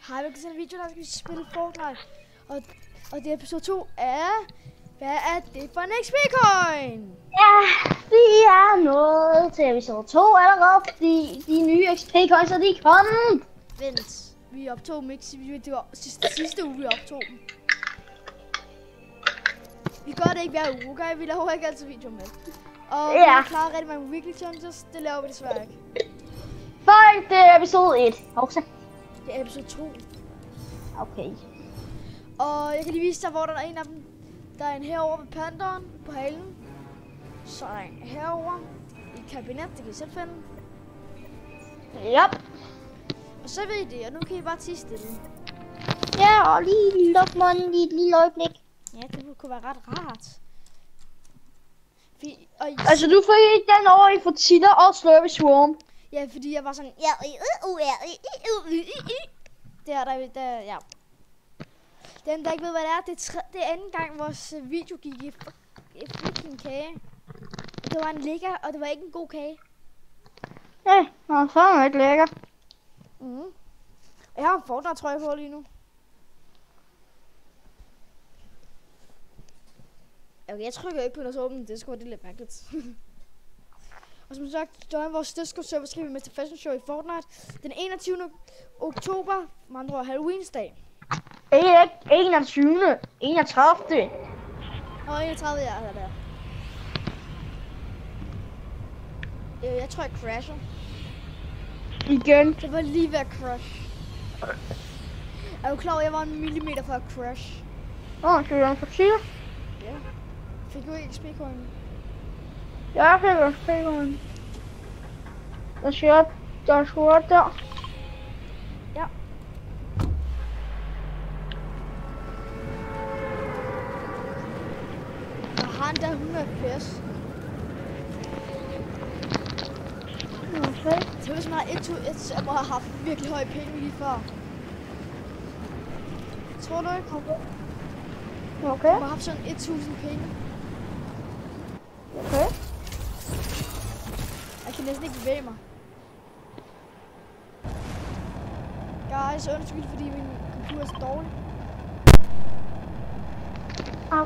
Hej, velkommen til en video, der skal vi spille Fortnite. Og det er episode 2 af... Hvad er det for en XP-coin? Ja, vi er nået til episode 2 allerede, fordi de nye XP-coins er kommet. Vent, vi optog dem ikke. Det var sidste uge, vi optog dem. Vi gør det ikke hver uge, okay? Vi laver ikke altid video med. Og vi har klaret rigtig mange weekly challenges. Det laver vi desværre ikke. Fuck, det er episode 1. Hopsa. Det er episode 2. Okay. Og jeg kan lige vise dig, hvor der er en af dem. Der er en herovre ved pandaen på halen. Så er der en herovre i kabinet, det kan I selv finde. Yep. Og så ved I det, og nu kan I bare tige stille. Ja, og lige luk munden i et lille øjeblik. Ja, det kunne være ret rart. Altså, du fik den over i Fortiller og Slurpy Swarm. Ja, fordi jeg var sådan... Der, ja. Den, der ikke ved, hvad det er, det er anden gang, vores video gik i freaking kage. Det var en lækker, og det var ikke en god kage. Ja, det var fandme ikke lækker. Jeg har en Fortnite-trøje på lige nu. Okay, jeg trykker ikke på noget så åbent, det skulle være lidt mærkeligt. Og som sagt, join vores Discord-server, skal vi med til Fashion Show i Fortnite den 21. oktober, med andre ord Halloweensdag. 21. 31. Og 31, ja, der der. Jeg tror, jeg crasher. Igen. Det var lige ved at crash. Er du klar over, jeg var en millimeter fra at crash? Skal vi have en Fortiller? Ja. Fik du ikke XP-coin? Ja, jeg fik XP-coin. Der er skåret der. Ja. Jeg har endda 100 FPS. Okay. Så hvis man har jeg må have haft virkelig høje penge lige før. Tror du ikke? Okay. Jeg må have haft sådan 1000 penge. Okay. Jeg kan næsten ikke bevæge mig. Guys, undskyld, fordi min computer er så dårlig. Au.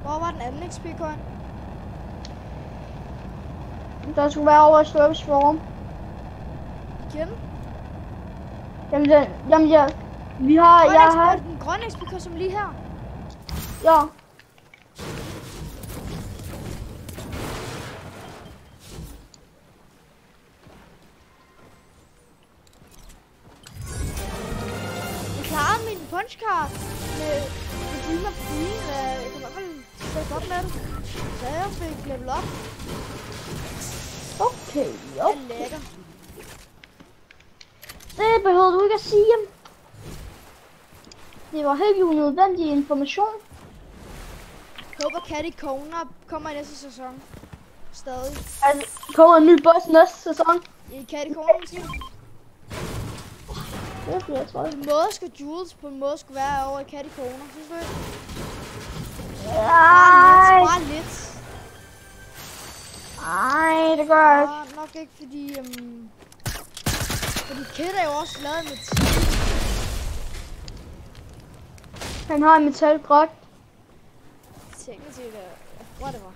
Hvor var den anden XP-coin? Der skulle være over i Slurpy Swarm. Igen? Jamen ja. Vi har... Jeg har... Den grønne XP-coin som lige her. Ja. Jeg klarede min punchcard med Dream of Green. Jeg kan i hvert fald sætte godt med det. Så jeg fik level up. Okay. Det er lækker. Det behøvede du ikke at sige. Det var helt unødvendig information. Jeg håber Catty Corner kommer i næste sæson. Stadig. Altså, kommer en ny boss næste sæson. I Catty Corner måske? Det bliver jeg, tror jeg. På en måde skulle Jules på en måde skulle være over i Catty Corner, synes du ikke? Bare lidt. Ej, det gør jeg ikke. Nok ikke, fordi Kid er jo også lavet med Han har en metaldragt. tænker til det. Whatever.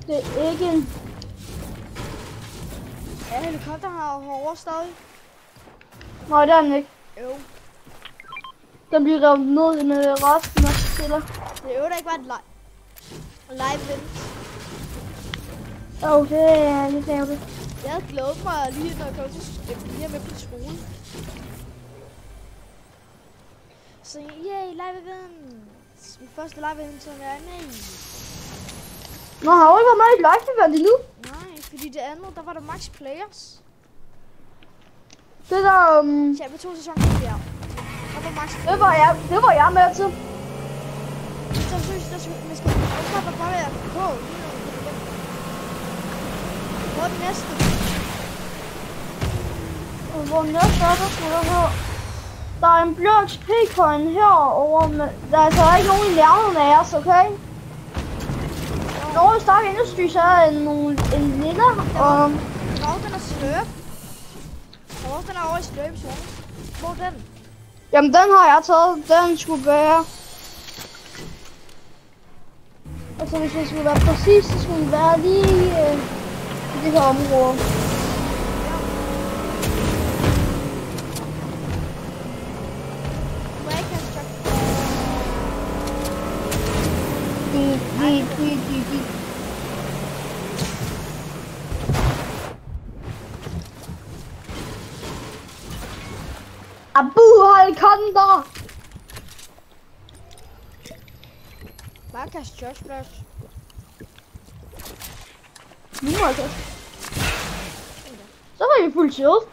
Det er ikke en... Ja, helikopter har herovre stadig. Nej, det er den ikke. Jo. Den bliver revet ned med resten af spiller. Det er jo da ikke bare et live event. Det er lidt ærgerligt. Jeg havde glædet mig lige, når jeg kom til lige med på skole. Så yay, live event. Min første live event, som jeg er med i. Nå, har du ikke været med i live event endnu? Nej, fordi det andet, der var der max players. Det der... Ja, på 2 sæsoner der. Der var max players. Det var jeg med til. Så synes jeg, at man skal bare være på. Hvor er den næste? Hvor næste er der skulle der her? Der er en blå XP-coin herovre, men der er altså ikke nogen i nærheden af os, okay? Norge Stark Industries er en lille, og... Der var den er sløb. Der var den er over i sløb, så. Hvor er den? Jamen, den har jeg taget. Den skulle være... Altså, hvis det skulle være præcis, så skulle den være lige i det her område. Må jeg ikke have chok? Abu Halkander! Bare kaste churchflash. Nu må jeg kaste. Så var vi fuld shield.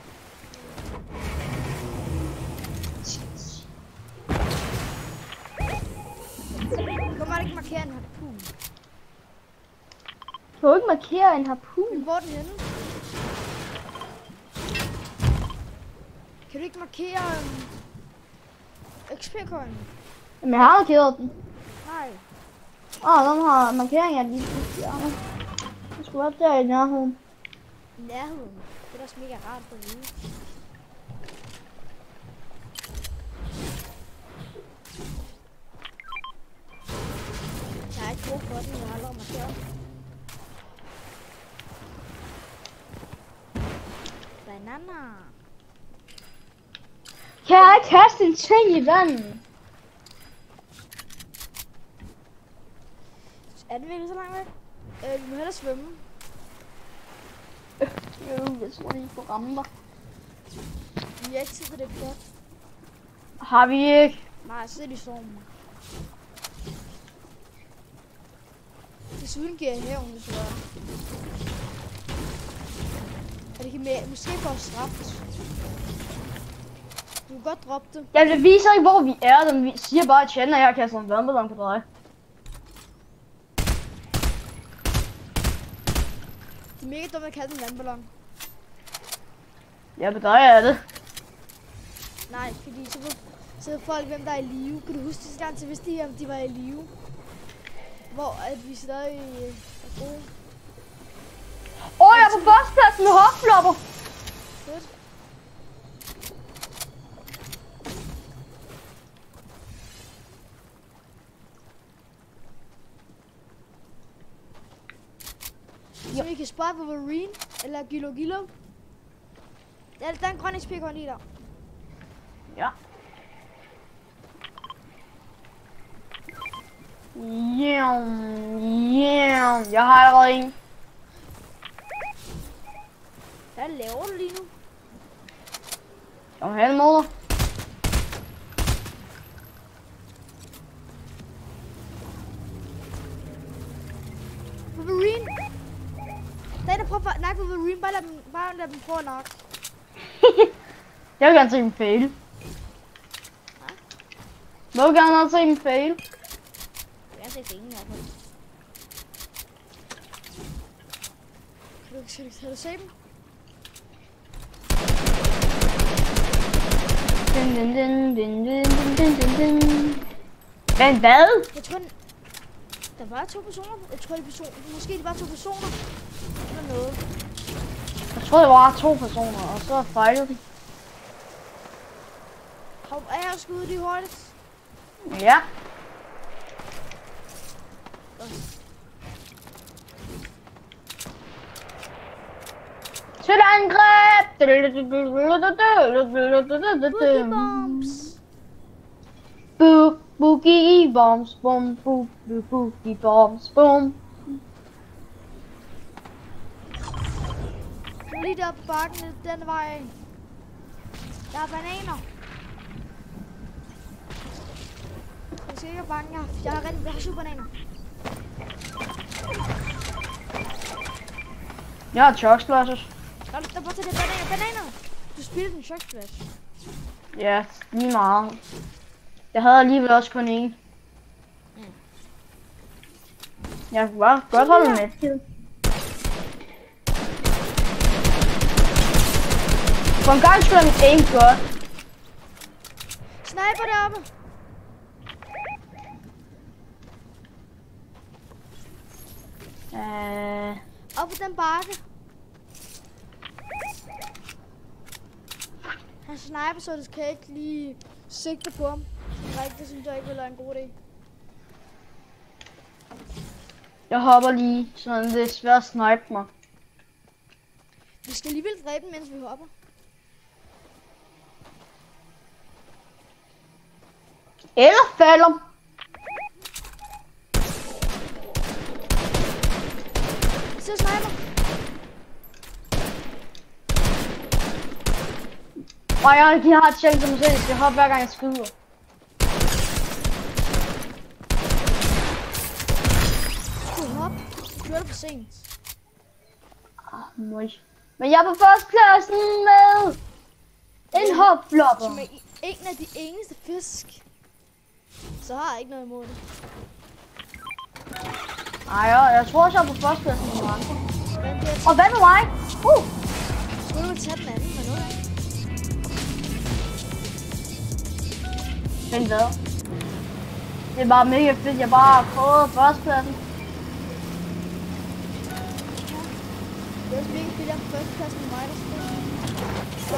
Kan man ikke markere en harpun? Kan du ikke markere en harpun? Hvor er den henne? Kan du ikke markere XP-coin? Jamen, jeg har markeret den. Nej. Den har markeringen af lige fjerne. Det skulle være der i nærheden. Nærheden. Det er da også mega rart for at vide. Jeg er ikke god for den, jeg har allerede markeret. Banana. Kan jeg ikke kaste en ting i vandet? Er den virkelig så langt væk? Vi må hellere svømme. Jeg tror lige på ramme dig. Vi har ikke tid til det plot. Har vi ikke? Nej, så er det i stormen. Desuden giver jeg hævn, hvis du er. Og det kan måske få os straffet. Du kan godt droppe det. Jeg vil vise ikke, hvor vi er. Den siger bare, at Chandler og jeg kaster en vandballon på dig. Det er mega dumt at kalde en vandballon. Ja, på dig er det. Nej, fordi så ved folk, hvem der er i live. Kan du huske sidste gang, så vidste de, om de var i live? Hvor at vi stadig er gode. Jeg er på førstepladsen med hopflopper. Fedt. Så vi kan spotte Wolverine eller Gilo Gilo. Der er en grøn XP-coin lige der. Ja. Jeg har allerede en. Hvad laver du lige nu? Jeg har en motor. Wolverine! Der er der prøver at nakke Wolverine, bare lad dem prøve at nakke. Jeg vil gerne se dem fail. Jeg vil gerne se dem fail. Jeg har set ingen i hvert fald. Kan du se dem? Men hvad? Jeg tror, der var 2 personer. Jeg tror, måske det var 2 personer. Eller noget. Jeg troede, det var 2 personer, og så fejlede de. Hov, er jeg skudt lige hurtigt? Ja. Til angreb! Boogie bombs! Boogie bombs, bum, boogie bombs, bum. Lige der på bakken, den vej. Der er bananer. Jeg skal ikke have bange, jeg har 7 bananer. Jeg har choksplashes. Der bare til det bananer. Du spildte en chokflash. Ja, lige meget. Jeg havde alligevel også kun en. Jeg kunne bare godt holde med. For en gang skulle jeg mit aim godt. Sniper deroppe. Op på den bakke. Han sniper, så det kan ikke lige sigte på ham. Det synes jeg ikke vil være en god idé. Jeg hopper lige, så det er svært at snipe mig. Vi skal alligevel dræbe den, mens vi hopper. Eller falder. Så sniper. Og jeg har et tjek som selv, jeg hopper hver gang jeg skyder. Du er det for sent. Men jeg er på førstepladsen med en hopflopper. Som er en af de eneste fisk. Så har jeg ikke noget imod det. Nej, jeg tror også, jeg er på førstepladsen med nogle andre. Og hvad med mig? Skulle du tage den anden, men nu er Men hvad? Det er bare mega fedt, jeg bare har fået førstepladsen. Det er også virkelig fedt, jeg er på førstepladsen med mig, der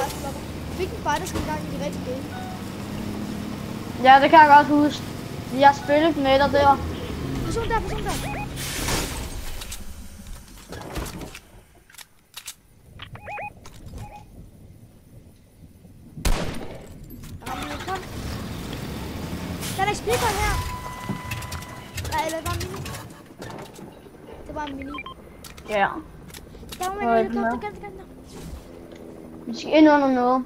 spiller. Fik den faktisk en gang i de rigtige game. Ja, det kan jeg godt huske. Jeg har spillet med dig der. Person der. Kom. Der er expliker her. Nej, eller det var en mini. Det var en mini. Ja. Der var en helikopter. Vi skal ind under noget.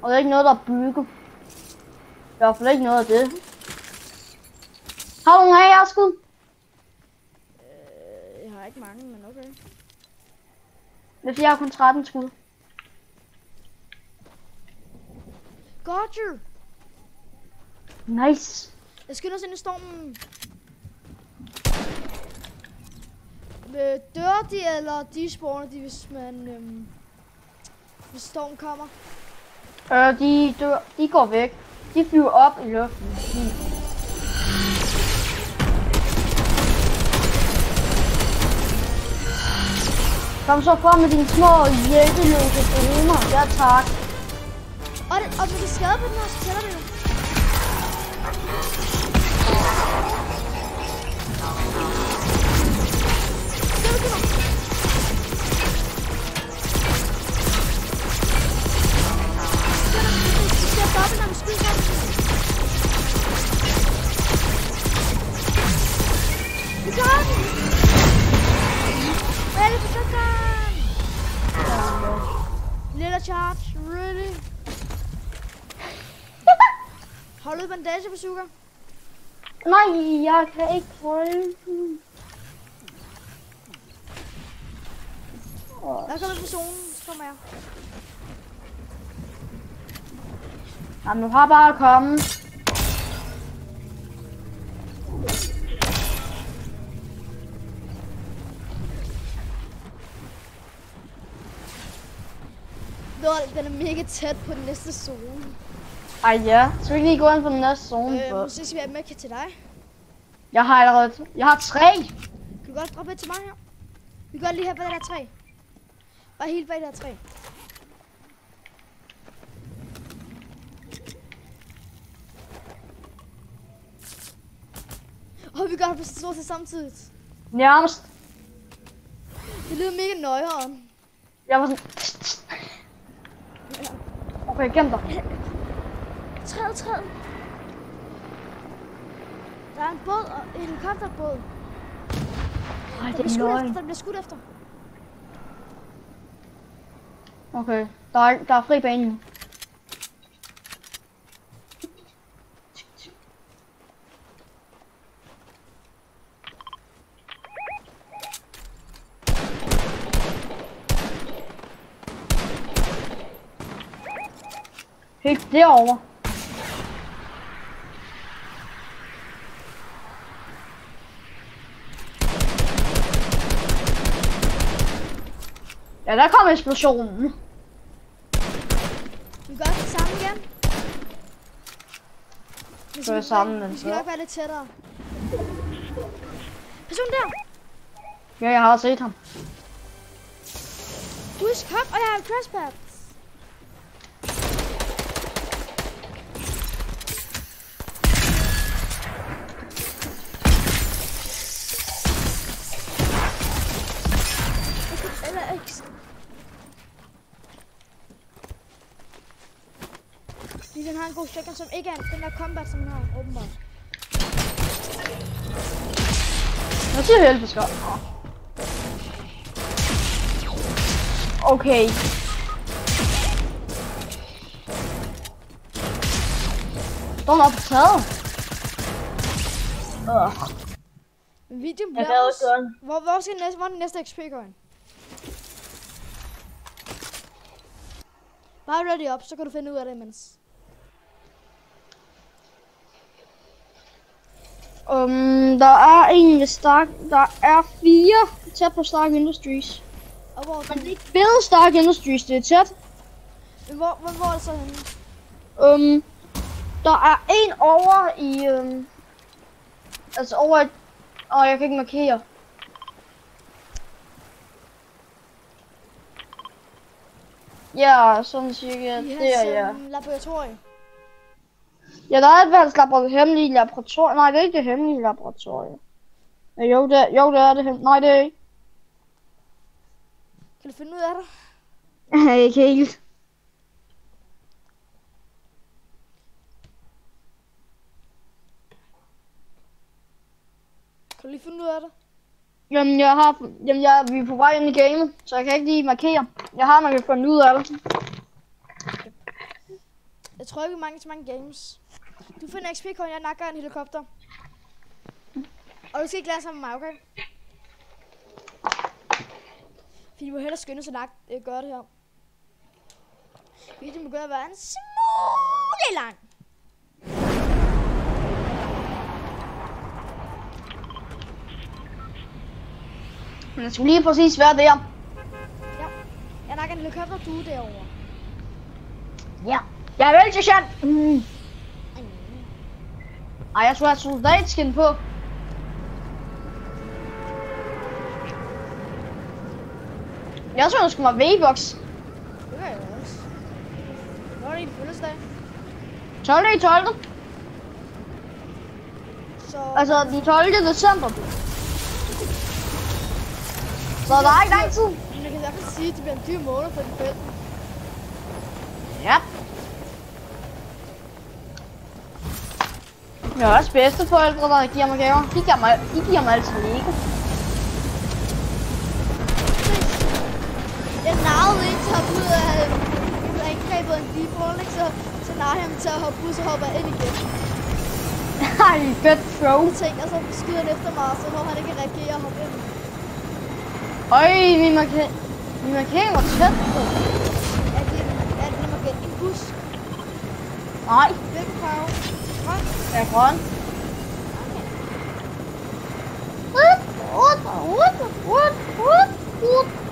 Og det er ikke noget, der er bygget. I hvert fald ikke noget af det. Har du nogle her-skud? Jeg har ikke mange, men okay. Det er fordi, jeg har kun 13 skud. Got you! Nice. Jeg skynder os ind i stormen. Dør de, eller de spawner de, hvis man... hvis stormen kommer? De dør. De går væk. De flyver op i luften. Kom så frem med dine små hjælpeløse droner. Ja, tak. Og med de skade på den her, så tæller det jo. Charge, really? Har du bandage på sukker? Nej, jeg kan ikke holde den. Jeg kommer på zonen, så kommer jeg. Jamen, du har bare at komme. Den er mega tæt på den næste zone. Ej ja, så vi ikke lige gå ind på den næste zone først. Så skal vi have med til dig. Jeg har allerede... Jeg har 3! Kan du godt droppe et til mig her? Vi gør lige her bag det der træ. Bare helt bag det der træ. Og vi gør det på stort set samtidig. Nærmest. Det lyder mega nøjeren. Jeg var sådan... Okay, gem dig. Træd. Der er en båd og en helikopterbåd. Ej, det er løgn. Der bliver skudt efter. Okay, der er fri bane nu. Helt derovre. Ja, der kom eksplosionen. Vi gør det samme igen. kører sammen. Vi skal nok være lidt tættere. Person der! Ja, jeg har set ham. Husk, hop, og jeg har crash pads. Den har en god shotgun, som ikke er den der combat, som han har, åbenbart. Jeg siger hjælpeskab. Okay. Står op på taget. Videoen bliver også... Hvor er den næste XP-coin? Bare ready op, så kan du finde ud af det imens. Der er en ved Stark. Der er 4 tæt på Stark Industries. Og hvor Men det er ikke ved Stark Industries, det er tæt. Hvor er det så henne? Der er en over i... altså over et... jeg kan ikke markere. Ja, sådan cirka der, ja. Laboratorium. Ja, der er et hemmeligt laboratorium. Nej, det er ikke det hemmelige laboratorium. Jo, det er det hemmelige. Nej, det er ikke. Kan du finde ud af det? Nej, ikke helt. Kan du lige finde ud af det? Jamen, vi er på vej ind i gamet, så jeg kan ikke lige markere. Man kan finde ud af det. Jeg tror ikke, vi mangler så mange games. Du finder XP-coin, jeg nakker en helikopter. Og du skal ikke lade sammen med mig, okay? Fordi du må hellere skynde så gøre det her. Videoen begynder at være en smule lang. Men det skulle lige præcis være der. Ja. Jeg nakker en helikopter, du er derovre. Ja. Jeg er vel til sjældent. Ej, jeg skulle have soldatskin på. Jeg tror, det skulle være V-box. Det gør jeg også. Hvor er det din fødselsdag? 12. Så... Altså den 12. december. Så der er ikke lang tid. Men jeg kan i hvert fald sige, at det bliver en dyr måned for din forældre. Ja. Jeg har også bedsteforældre, der giver mig gaver. De giver mig altid Lego. Jeg narrede ind til at hoppe ud af... Jeg blev angrebet af en default, ikke? Så narrede jeg ham til at hoppe ud, så hopper jeg ind igen. Ej, fedt throw. Jeg tænkte, og så skyder han efter mig, så når han ikke reagerer og hopper ind. Øj, min markering var tæt på. Er det en bus? Nej. Hvilken farve? Grøn? Ja, grøn.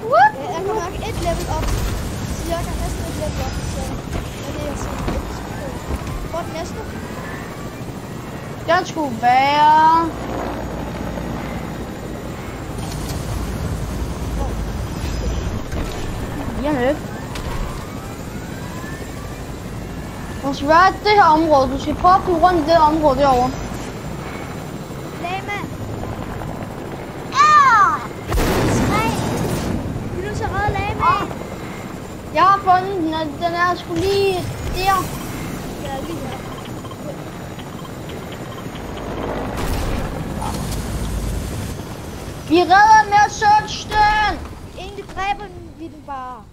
Ja, jeg kommer nok et level op. Cirka næsten et level op. Så er det, jeg siger. Hvor er den næste? Den skulle være... Ja, du skal være i det her område. Du skal prøve at blive rundt i det område derovre. Lama! Vil du så redde Lama? Jeg har fundet den, og den er sgu lige der. Ja, lige her. Vi redder med Sølsten! Egentlig dræber vi den bare.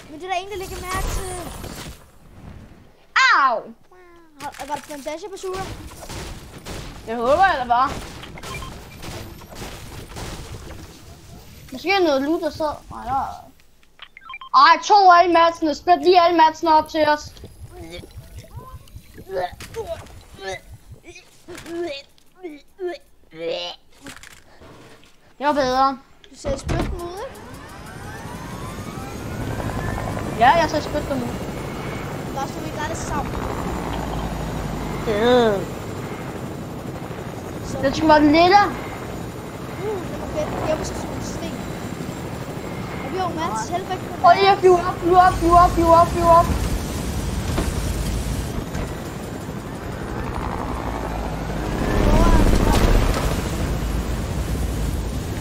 Men det er der ingen, der lægger mærke til. Au! Var det bandage på suger? Jeg håber, jeg det var. Måske noget loot, der sad. Nej, der er... Ej, 2 af alle matsene. Split lige alle matsene op til os. Det var bedre. Du ser spytten ud, ikke? Ja, jeg ser spytten ud. Der står vi ikke det savn. Så Det skulle være lille. det var fedt. Jeg var så sådan en sten. Og vi har jo Mats helvede på Prøv lige at flyve op, flyve op, flyve op, flyve op, flyve op.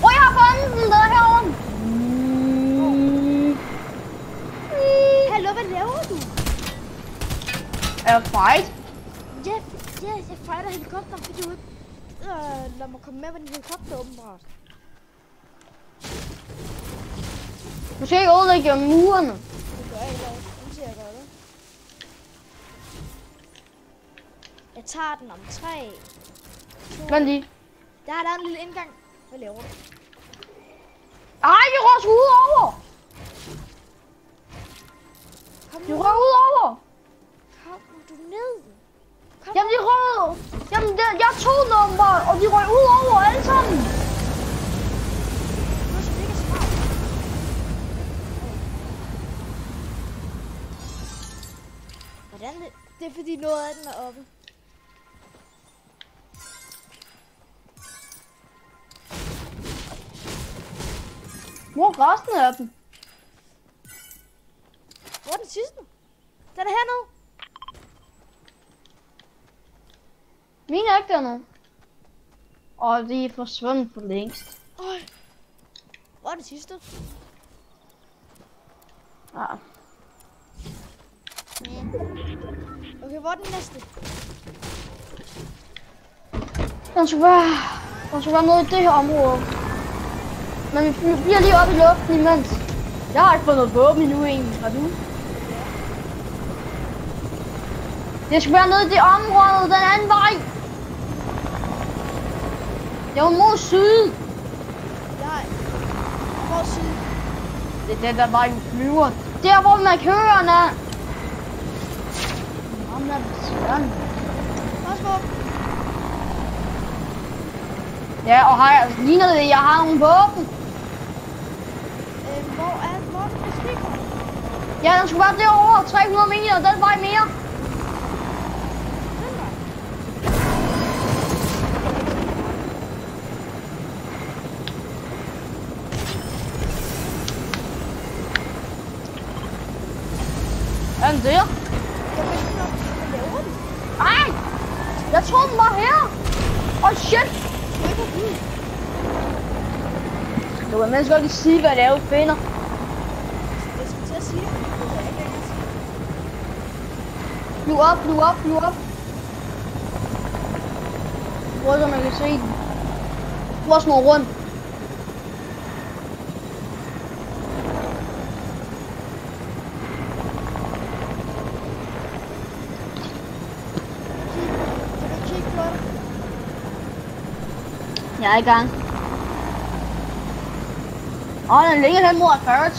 Jeg har fundet den, der er herovre. Hallo, hvad laver du? Er jeg fight? Ja, jeg fighter helikopteren, fordi du ikke lad mig komme med på din helikopter, åbenbart. Du skal ikke ødelægge murene. Det gør jeg ikke, nu siger jeg godt det. Jeg tager den om 3. Vent lige. Der er en lille indgang. Hvad laver du? Ej, de rører ud over. Kom De nu. rører ud over. Kom du ned. Kom Jamen, de rører. Jamen, jeg tog nummer, og de røg ud over alle sammen. Du er så mega smart. Hvordan det? Det er fordi noget af den er oppe. Hvor er resten af dem? Hvor er den sidste? Den er hernede. Mine er ikke dernede. Og de er forsvundet for længst. Øj. Hvor er den sidste? Ja. Okay, hvor er den næste? Den skulle være nede i det her område. Men vi bliver lige oppe i luften imens. Jeg har ikke fået noget våben endnu egentlig. Har du? Det skulle være nede i det område den anden vej. Jeg var mod syd. Nej. Hvor syd? Det er den der vej, vi flyver. Der hvor markørerne er. Om der er sådan. Også Ja, og ligner det, jeg har nogle våben. hvor er den måske fra? Ja, den skulle være derovre. 300 meter, den vej mere. Den vej. Er den der? Jeg ved ikke nok, hvad laver du? Ej! Jeg tror den var her. Oh shit! Du er ikke forbi. Du kan mindst godt lige sige, hvad det er, du finder. Jeg skal til at sige det. Det er ikke rigtigt. Flyv op, flyv op, flyv op. Hvor så man kan se den. Prøv at snurre rundt. Kan du kigge på det? Jeg er i gang. Åh, den ligger hen mod 40. Jeg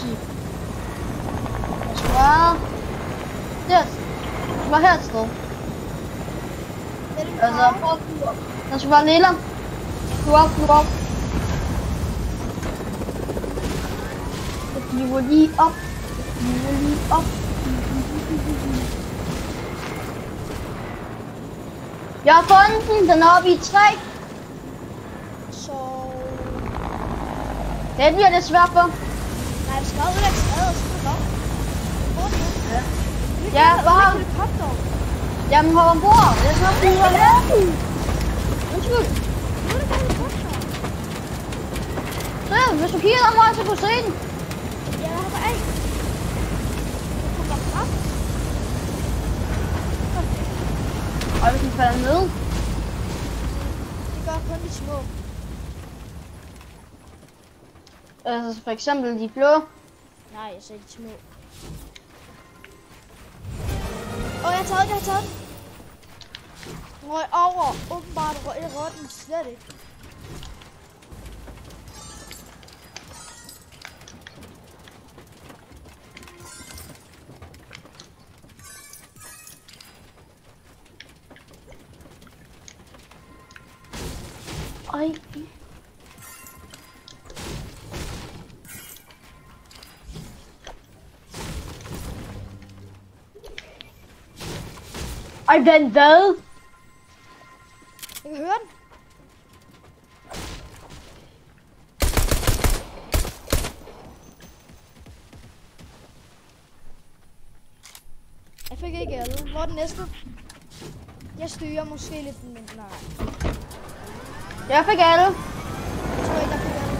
skal være... Der. Jeg skal være her et sted. Er det en Altså, farve? prøv at flyve op. Den skal være lille. Flyv op, flyv op. Jeg flyver lige op. Jeg flyver lige op. Jeg har fundet den. Den er oppe i et træ. Så... Det bliver lidt svært for. Nej, vi skal ud af træet, og så er det nok. Hvor er det nu? Ja, hvad har du? Helikopter. Jamen, hop ombord. Jeg skal flyve med. Undskyld. Nu er det bare helikopter. Så hvis du kigger den vej, så kan du se den. Ja, jeg hopper af. Jeg kommer op. Og hvis den falder ned. Det gør kun de små. Altså for eksempel de blå. Nej, jeg sagde de små. Jeg har taget den. Røg over. Åbenbart røg den slet ikke. Ej. Ej, vent hvad? Jeg kan høre den. Jeg fik ikke alle. Hvor er den næste? Jeg styrer måske lidt, men nej. Jeg fik alle. Jeg tror ikke, jeg fik alle.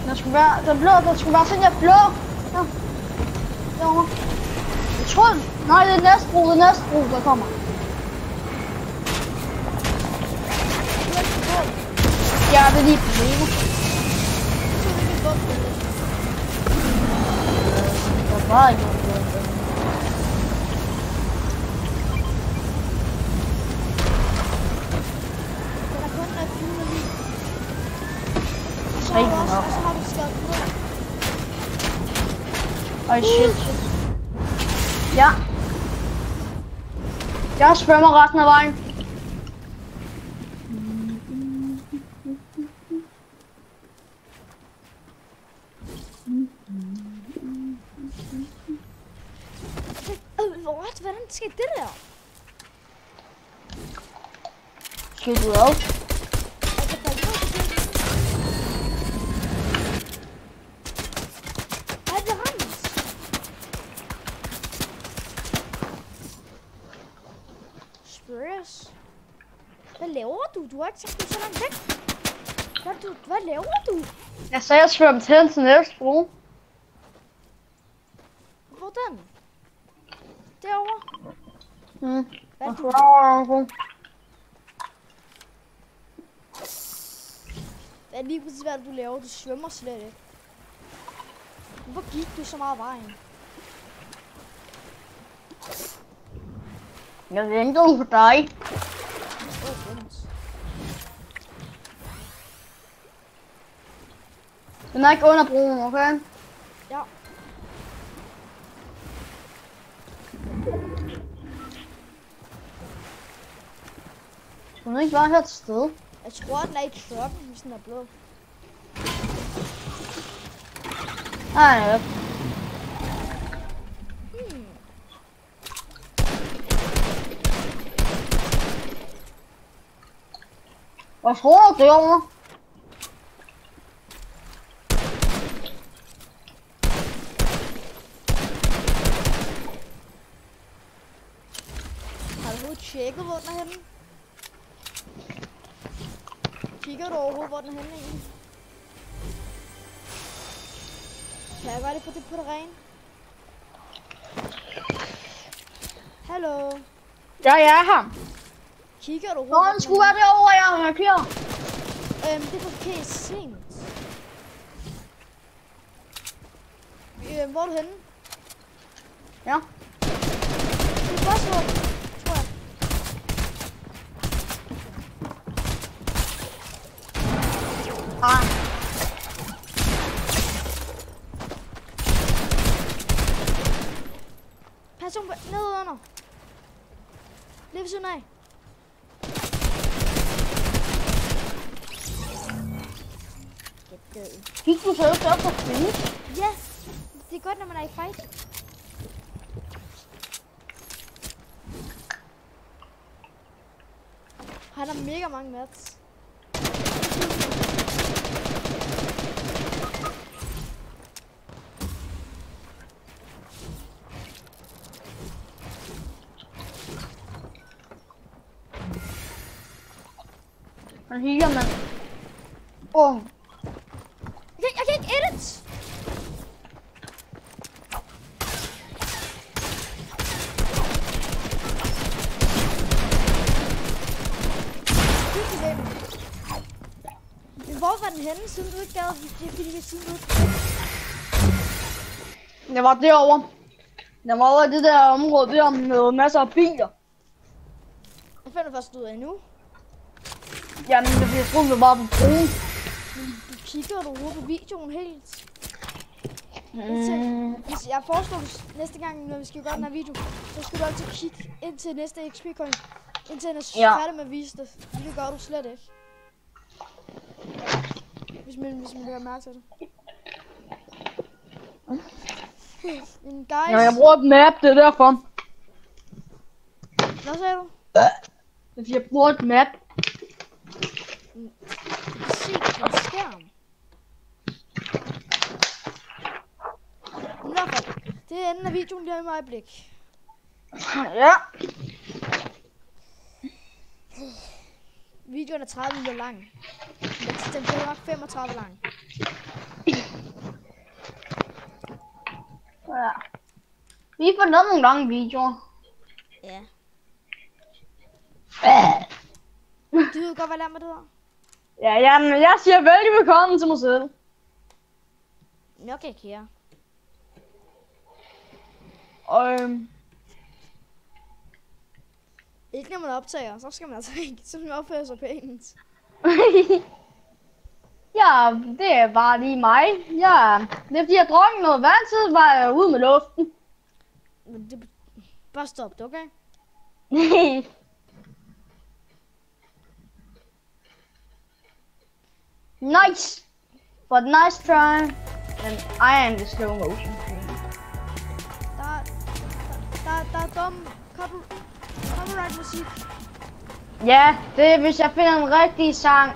Der skulle være, der skulle være sådan der blå. Ja. Derovre. Jeg tror, nej, det er næste bro, der kommer. Ja, det er lige problemet. Der var ikke noget. Den er kun af 4 lige. Og så Rigtig har du også, nok. og så har du skadet ned. Ej, shit. Ja. Jeg svømmer resten af vejen. Hvordan skete det der? Skete du ad? Altså, faldt ned på det. Ej, det ramt. Spurs. Hvad laver du? Du har ikke sagt, du er så langt væk. Hvad laver du? Jeg sagde, at jeg svømte hen til næste bro. Hvor den? Derovre? Hvad er du? Hvad er lige præcis, hvad du laver? Du svømmer slet ikke. Hvorfor gik du så meget vejen? Jeg venter på dig. Den er ikke under broen, okay? Ja. Skulle den ikke være her til stede? Jeg tror, den er i trucken, hvis den er blå. Nej, ja. Hvad tror du derovre? Har du overhovedet tjekket, hvor den er henne? Kigger du overhovedet, hvor den er henne egentlig? Kan jeg gøre det på det rene? Hallo? Ja, jeg er her. Kigger du Nå, overhovedet? den skulle være derovre, jeg er klar. Det er for sent. Hvor er du henne? Ja. Det er bossvåben, tror jeg. Ah. Person ned under. Lige ved siden af. Gik du så op på finish? Ja, det er godt, når man er i fight. Han har mega mange mats. Han higer, mand. Åh. Jeg kan ikke edit! Men hvor var den henne, siden du ikke gad? Det er fordi, vi siden du ikke... Jeg var derovre. Jeg var over i det der område der med masser af biler. Jeg finder først ud af nu. Jamen, jeg troede, det var på broen. Du kigger du overhovedet på videoen helt? Mm. Hvis jeg foreslår næste gang, når vi skal gøre den her video, så skal du altid kigge ind til næste XP-coin. Indtil den er færdig med at vise det. Det gør du slet ikke. Hvis man hører mærke til det. Men guys... Ja, jeg bruger et map, det er derfor. Hvad sagde du? Hvis jeg bruger et map. Du kan se det på en skærm. Men i hvert fald, det er enden af videoen lige om et øjeblik. Ja. Videoen er 30 minutter lang. Den bliver nok 35 lang. Ja. Vi får lavet nogle lange videoer. Ja. Du ved godt, hvad jeg med det der. Ja, men jeg siger velkommen til mig selv. Nok ikke her. Og Ikke når man optager, så skal man altså ikke, så man opfører sig pænt. ja, det er bare lige mig. Ja, det er fordi jeg drukket noget vand, så var jeg ude med luften. Men det bare stop det, okay? Nice, but nice try. And I am the slow motion. Der er dum copyright musik. Ja, det er hvis jeg finder en rigtig sang.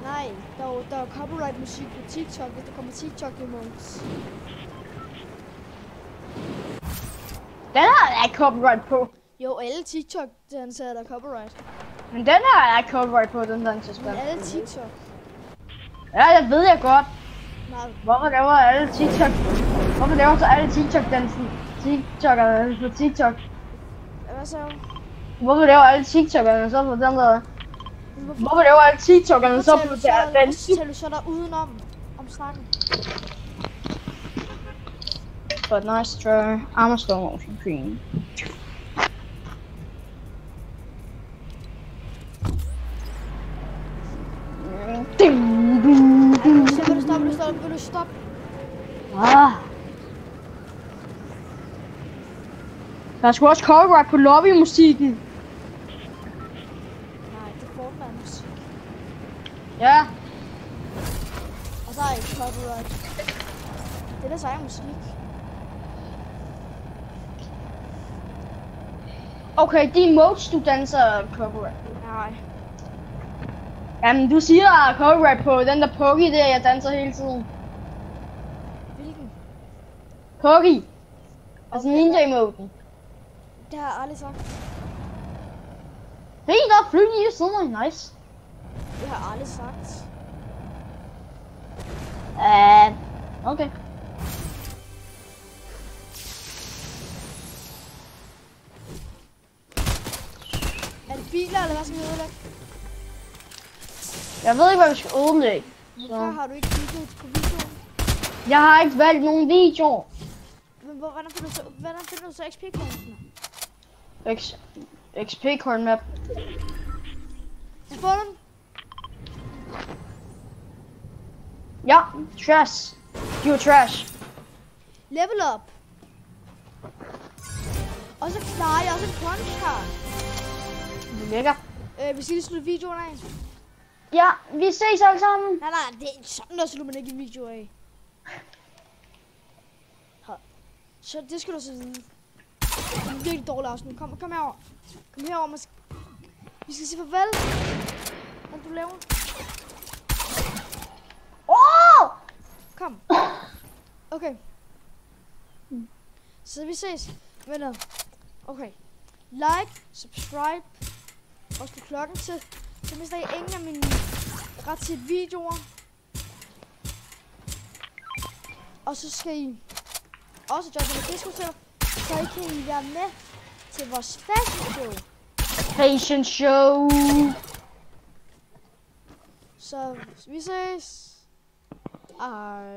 Nej, der er copyright musik på TikTok, hvis der kommer TikTok emotes. Den har jeg ikke copyright på. Jo, alle TikTok, den sagde der copyright. Men den har jeg ikke copyright på, den dansespil. Men alle TikTok. Ja, det ved jeg godt. Nej, Hvorfor laver alle TikTok? Hvorfor laver så alle TikTok-dansen? TikTok'erne på TikTok? hvad så? Hvorfor laver alle TikTok'erne så på den der? Hvorfor laver alle TikTok'erne så på der dans? Fortæl du så der udenom om snakken. But nice try. I'm a slow motion queen. Så vil du stoppe. Ah. Der er sgu også copyright på lobbymusikken. Nej, det er Fortnite musik. Ja. Og så er ikke copyright. Det er deres egen musik. Okay, de emotes du danser er copyright. Nej. Jamen du siger der er copyright på den der Puggy der jeg danser hele tiden. Hvilken? Puggy. Altså ninja emoten. Det har jeg aldrig sagt. Det er der flyvende i siden af nice. Det har jeg aldrig sagt. Okay. Er det biler, eller hvad skal vi ødelægge? Jeg ved ikke hvad vi skal ødelægge. Hvorfor har du ikke kigget på videoen? Jeg har ikke valgt nogen video. Men hvordan finder du så XP-kortene? XP-kort map. Jeg får den. Ja, trash. You trash. Level up. Og så klarer jeg også en punch card. Det ligger. Vi skal lige slutte videoen af. Ja, vi ses alle sammen. Nej, det er sådan, der slutter man ikke en video af. Så det skal du så vide. Det er virkelig dårligt afsnit. Kom herover. Kom herover. Vi skal sige farvel. Hvad du laver? Kom. Okay. Så vi ses. Venner. Okay. Like, subscribe. Og slå klokken til. Så mister I ingen af mine ret til videoer. Og så skal I også join med Discord, så I kan være med til vores fashion show. Fashion show. Så vi ses. Hej.